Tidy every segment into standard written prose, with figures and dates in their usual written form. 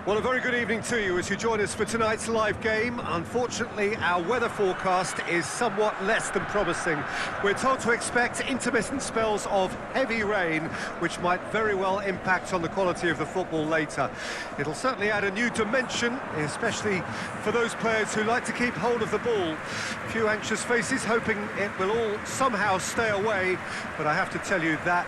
Well, a very good evening to you as you join us for tonight's live game. Unfortunately, our weather forecast is somewhat less than promising. We're told to expect intermittent spells of heavy rain, which might very well impact on the quality of the football later. It'll certainly add a new dimension, especially for those players who like to keep hold of the ball. A few anxious faces hoping it will all somehow stay away, but I have to tell you that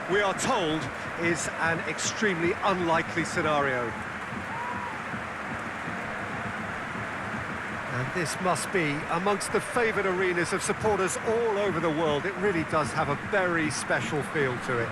we are told is an extremely unlikely scenario. And this must be amongst the favoured arenas of supporters all over the world. It really does have a very special feel to it.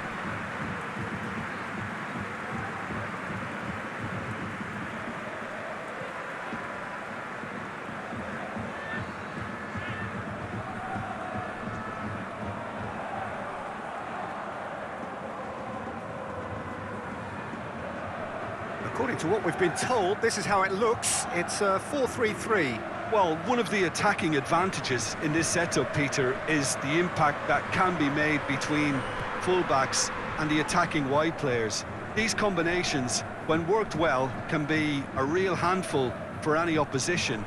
According to what we've been told, this is how it looks. It's 4-3-3. Well, one of the attacking advantages in this setup, Peter, is the impact that can be made between fullbacks and the attacking wide players. These combinations, when worked well, can be a real handful for any opposition,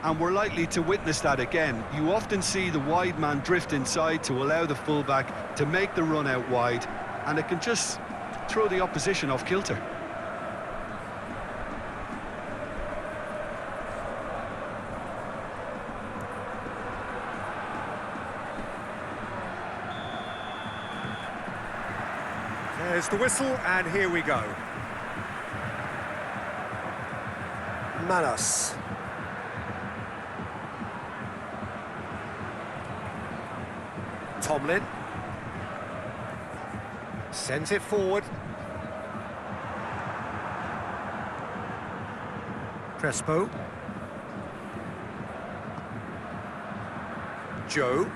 and we're likely to witness that again. You often see the wide man drift inside to allow the fullback to make the run out wide, and it can just throw the opposition off kilter. There's the whistle, and here we go. Manos. Tomlin. Sends it forward. Crespo. Joe.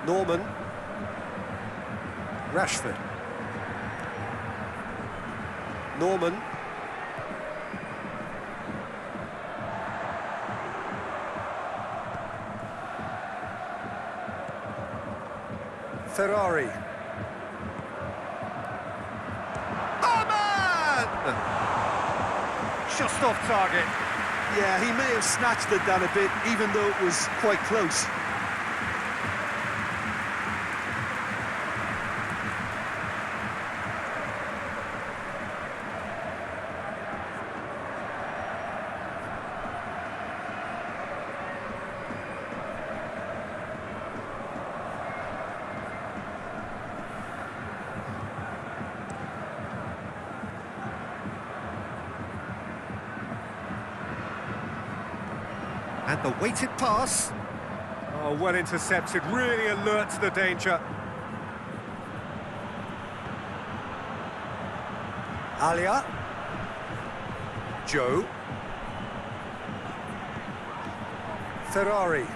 Norman. Rashford. Norman. Ferrari. Oh, man! Just off target. Yeah, he may have snatched at that a bit, even though it was quite close. And the weighted pass. Oh, well intercepted, really alert to the danger. Alia. Joe. Ferrari.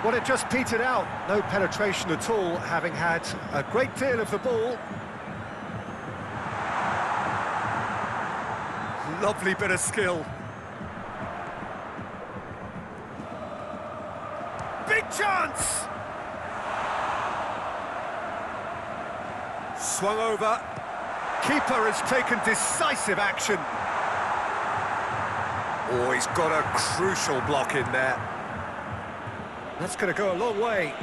Well, it just petered out. No penetration at all, having had a great deal of the ball. Lovely bit of skill. Big chance! Swung over. Keeper has taken decisive action. Oh, he's got a crucial block in there. That's going to go a long way.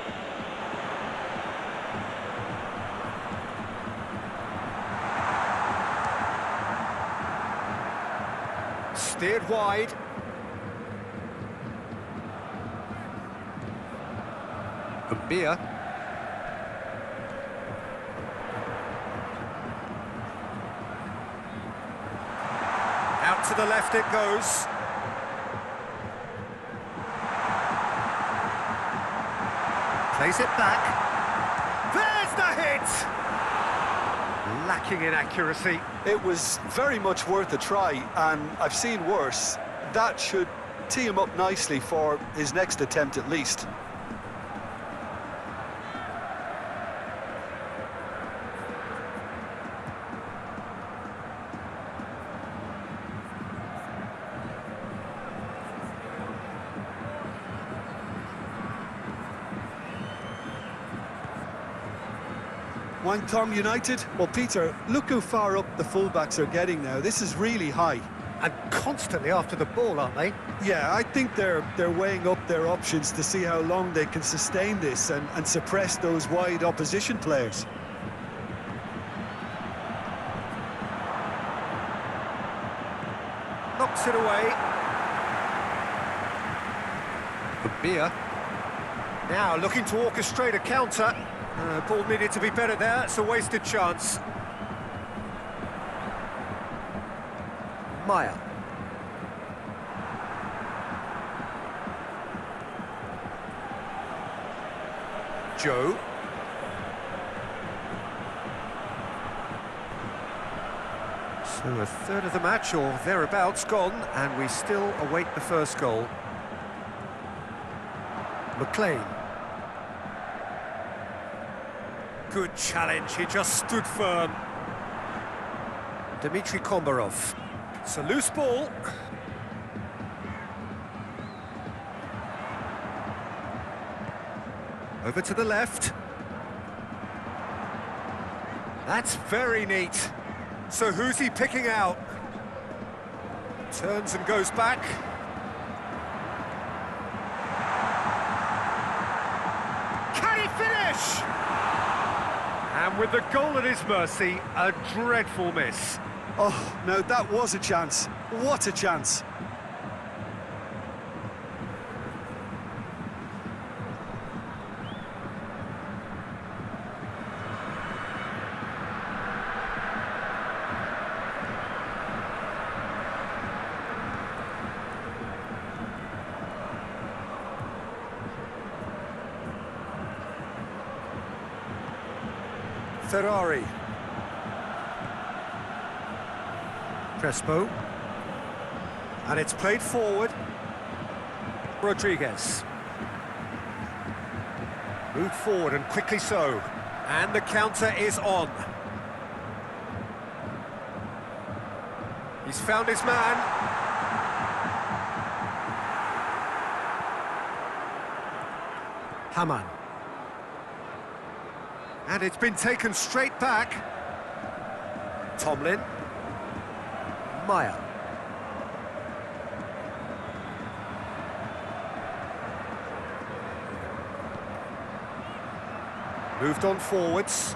Steered wide. Beer. Out to the left it goes. Plays it back. There's the hit! Lacking in accuracy. It was very much worth a try, and I've seen worse. That should tee him up nicely for his next attempt at least. Wangtong United? Well, Peter, look how far up the fullbacks are getting now. This is really high. And constantly after the ball, aren't they? Yeah, I think they're weighing up their options to see how long they can sustain this and suppress those wide opposition players. Knocks it away. Beer. Now looking to orchestrate a counter. Ball needed to be better there. It's a wasted chance. Maya. Joe. So a third of the match or thereabouts gone, and we still await the first goal. McLean. Good challenge, he just stood firm. Dmitry Kombarov. It's a loose ball. Over to the left. That's very neat. So who's he picking out? Turns and goes back. Can he finish? And with the goal at his mercy, a dreadful miss. Oh, no, that was a chance. What a chance. Ferrari. Crespo. And it's played forward. Rodriguez. Moved forward and quickly so. And the counter is on. He's found his man. Hamann. And it's been taken straight back. Tomlin. Maya. Moved on forwards.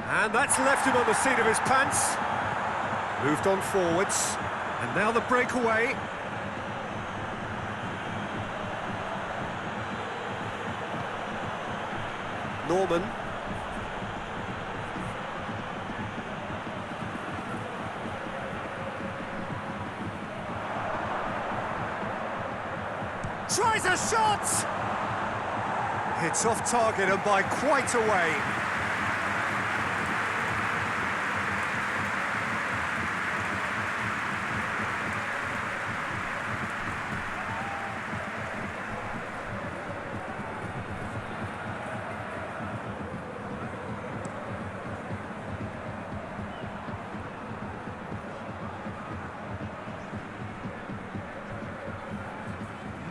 And that's left him on the seat of his pants. Moved on forwards. And now the breakaway. Norman. Tries a shot! It's off target and by quite a way.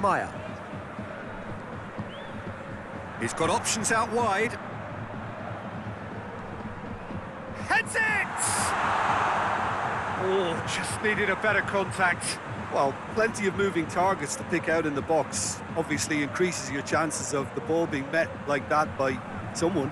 Maya. He's got options out wide. Heads it! Oh, just needed a better contact. Well, plenty of moving targets to pick out in the box. Obviously increases your chances of the ball being met like that by someone.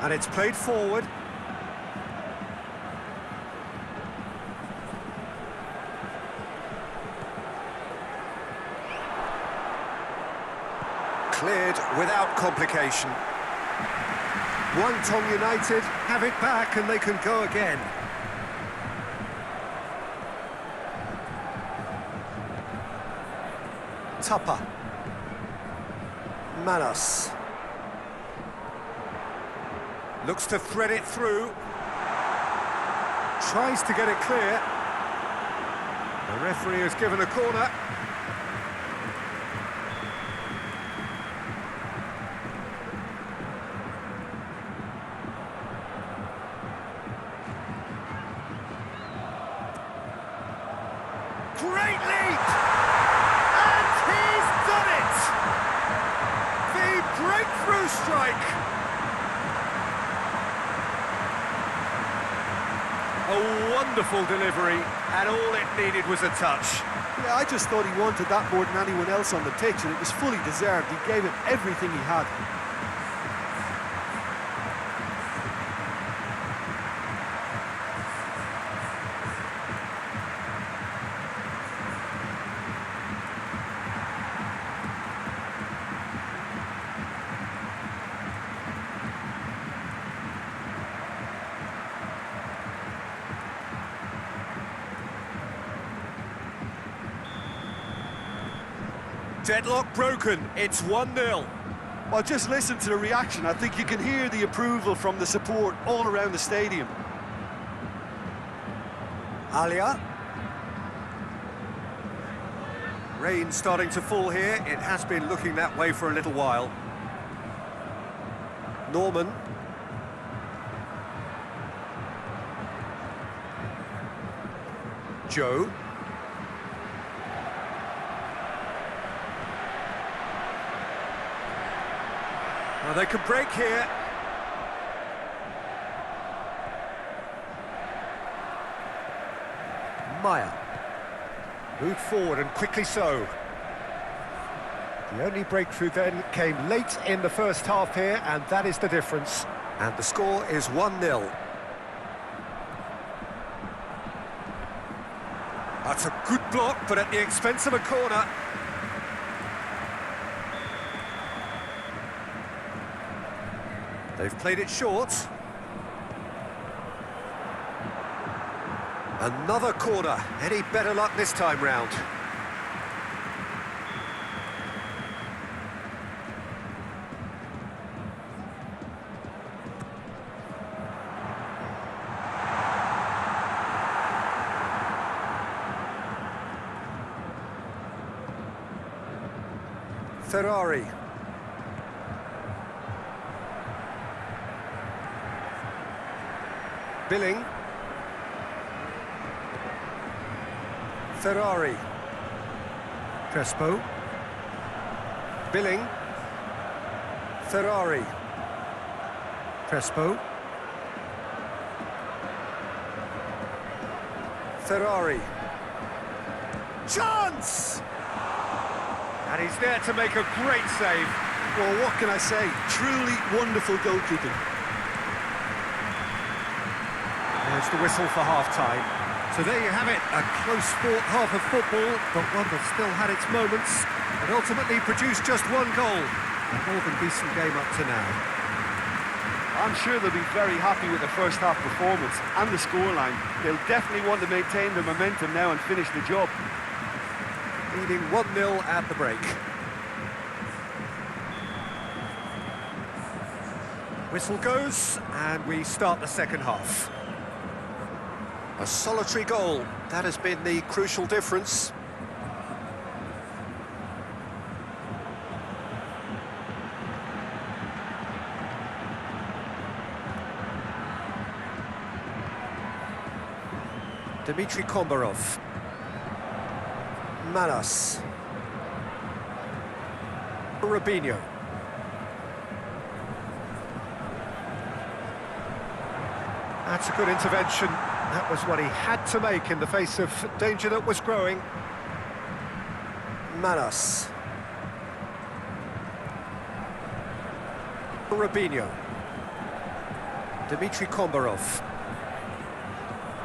And it's played forward. Cleared without complication. Wangtong United have it back and they can go again. Tupper. Manos. Looks to thread it through. Tries to get it clear. The referee has given a corner. Great leap! And he's done it! The breakthrough strike! A wonderful delivery, and all it needed was a touch. Yeah, I just thought he wanted that more than anyone else on the pitch, and it was fully deserved. He gave it everything he had. Deadlock broken, it's 1-0. Well, just listen to the reaction. I think you can hear the approval from the support all around the stadium. Alia. Rain starting to fall here. It has been looking that way for a little while. Norman. Joe. Well, they could break here. Maya. Moved forward and quickly so. The only breakthrough then came late in the first half here, and that is the difference. And the score is 1-0. That's a good block, but at the expense of a corner. They've played it short. Another corner. Any better luck this time round? Ferrari. Billing. Ferrari. Crespo. Billing. Ferrari. Crespo. Ferrari. Chance! And he's there to make a great save. Well, what can I say? Truly wonderful goalkeeping. There's the whistle for half-time. So there you have it, a close-fought half of football, but one that still had its moments, and ultimately produced just one goal. A more than decent game up to now. I'm sure they'll be very happy with the first half performance and the scoreline. They'll definitely want to maintain the momentum now and finish the job. Leading 1-0 at the break. Whistle goes, and we start the second half. A solitary goal, that has been the crucial difference. Dmitry Kombarov. Manas. Rubinho. That's a good intervention. That was what he had to make in the face of danger that was growing. Manas. Rubinho. Dmitry Kombarov.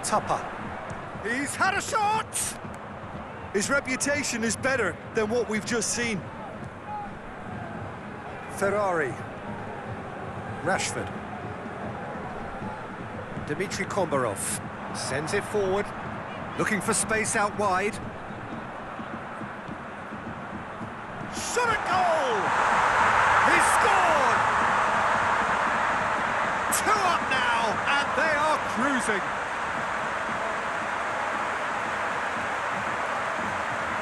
Tapa. He's had a shot! His reputation is better than what we've just seen. Ferrari. Rashford. Dmitry Kombarov sends it forward, looking for space out wide. Shot at goal! He scored! 2 up now, and they are cruising.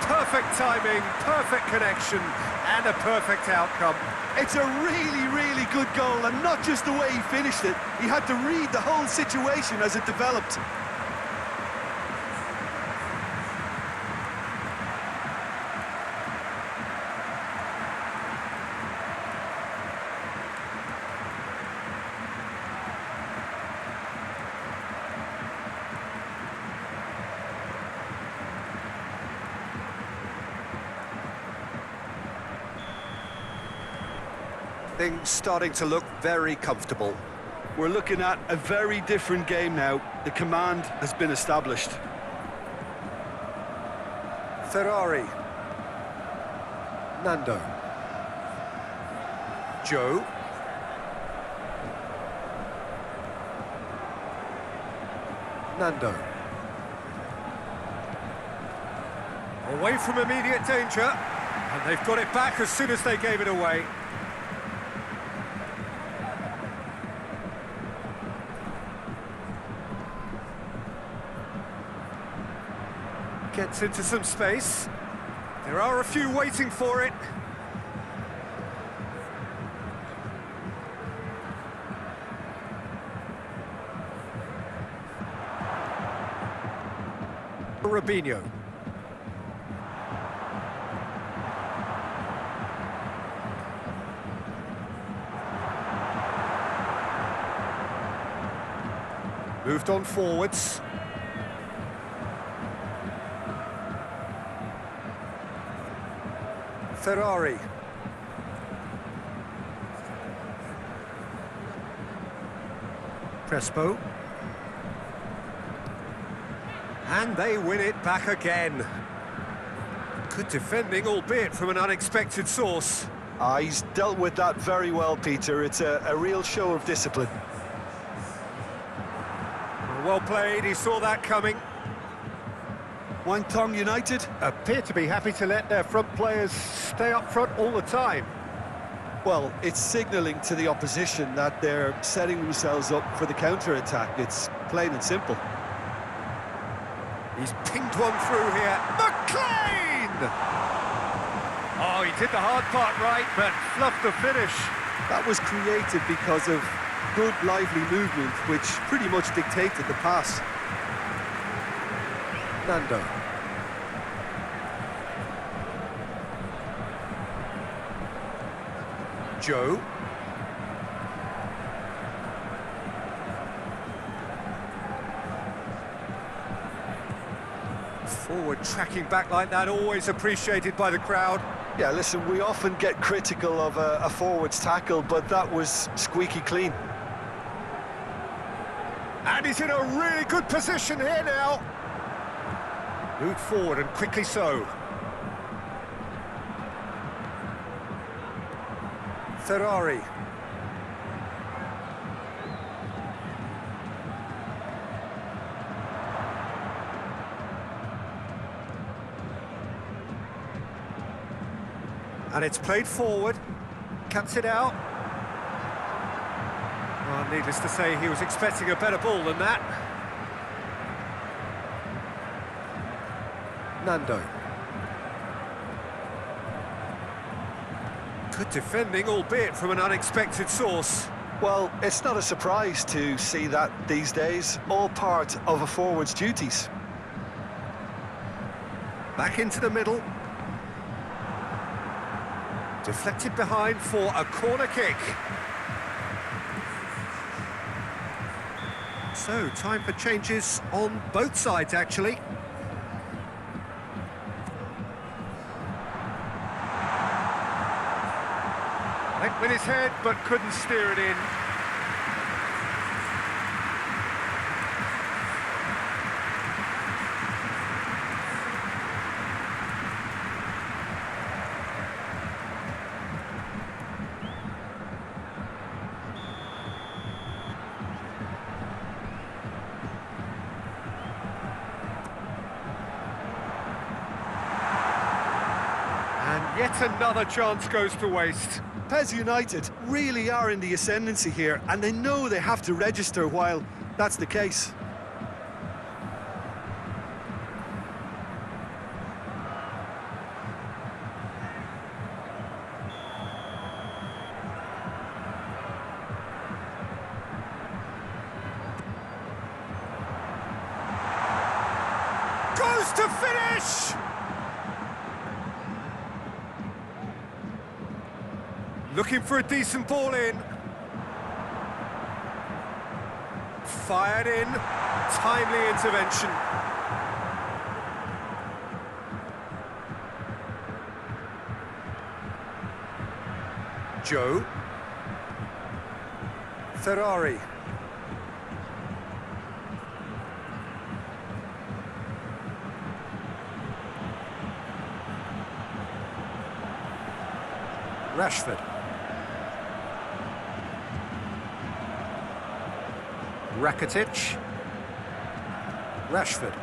Perfect timing, perfect connection, and a perfect outcome. It's a really, really good goal, and not just the way he finished it. He had to read the whole situation as it developed. Things starting to look very comfortable. We're looking at a very different game now. The command has been established. Ferrari. Nando. Joe. Nando. Away from immediate danger, and they've got it back as soon as they gave it away. Gets into some space. There are a few waiting for it. Robinho. Moved on forwards. Ferrari. Crespo. And they win it back again. Good defending, albeit from an unexpected source. He's dealt with that very well, Peter. It's a real show of discipline. Well played, he saw that coming. Wangtong United Appear to be happy to let their front players stay up front all the time. well, it's signalling to the opposition that they're setting themselves up for the counter-attack. It's plain and simple. He's pinged one through here. McLean! Oh, he did the hard part right, but fluffed the finish. That was created because of good, lively movement, which pretty much dictated the pass. Nando. Joe. Forward tracking back like that, always appreciated by the crowd. Yeah, listen, we often get critical of a forward's tackle, but that was squeaky clean. And he's in a really good position here now. Moved forward and quickly so. Ferrari. And it's played forward, cuts it out. Well, needless to say, he was expecting a better ball than that. Nando. Good defending, albeit from an unexpected source. Well, it's not a surprise to see that these days, all part of a forward's duties. Back into the middle. Deflected behind for a corner kick. So, time for changes on both sides, actually. Went with his head, but couldn't steer it in. Yet another chance goes to waste. PES United really are in the ascendancy here, and they know they have to register while that's the case. Goes to finish! Looking for a decent ball in. Fired in. Timely intervention. Joe. Ferrari. Rashford. Rakitic. Rashford.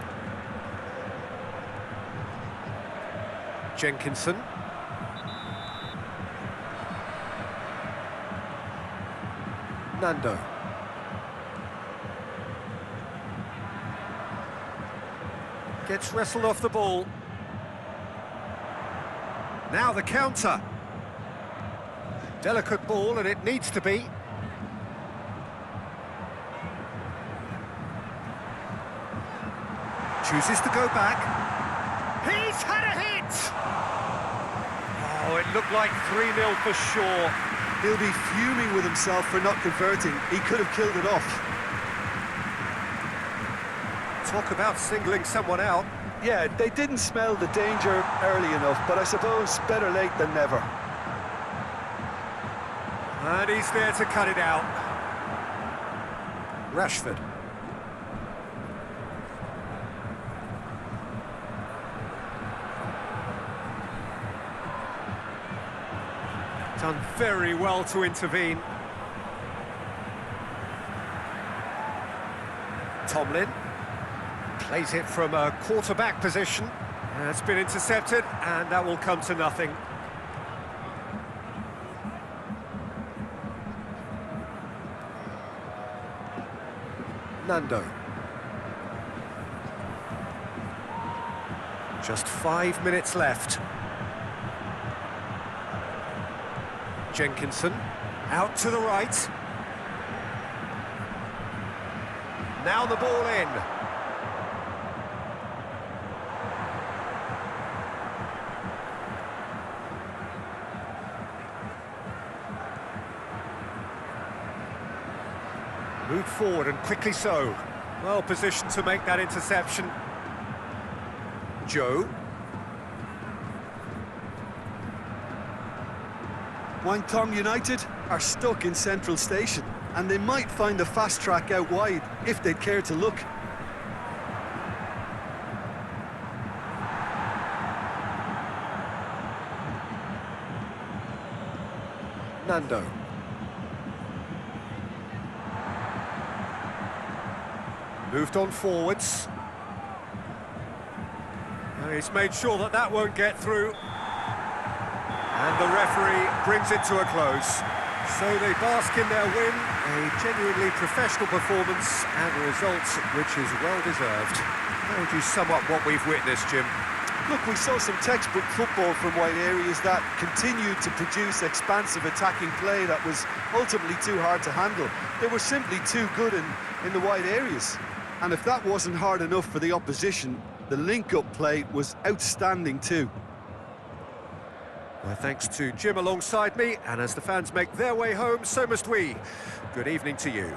Jenkinson. Nando. Gets wrestled off the ball. Now the counter. Delicate ball, and it needs to be. Chooses to go back. He's had a hit! Oh, it looked like 3-0 for sure. He'll be fuming with himself for not converting. He could have killed it off. Talk about singling someone out. Yeah, they didn't smell the danger early enough, but I suppose better late than never. And he's there to cut it out. Rashford. Done very well to intervene. Tomlin plays it from a quarterback position. It's been intercepted, and that will come to nothing. Nando. Just 5 minutes left. Jenkinson, out to the right. Now the ball in. Moved forward, and quickly so. Well positioned to make that interception. Joe. Wangtong United are stuck in Central Station, and they might find a fast track out wide if they'd care to look. Nando. Moved on forwards. He's made sure that that won't get through. And the referee brings it to a close. So they bask in their win, a genuinely professional performance and a result which is well-deserved. How would you sum up what we've witnessed, Jim? Look, we saw some textbook football from wide areas that continued to produce expansive attacking play that was ultimately too hard to handle. They were simply too good in the wide areas. And if that wasn't hard enough for the opposition, the link-up play was outstanding too. Well, thanks to Jim alongside me, and as the fans make their way home, so must we. Good evening to you.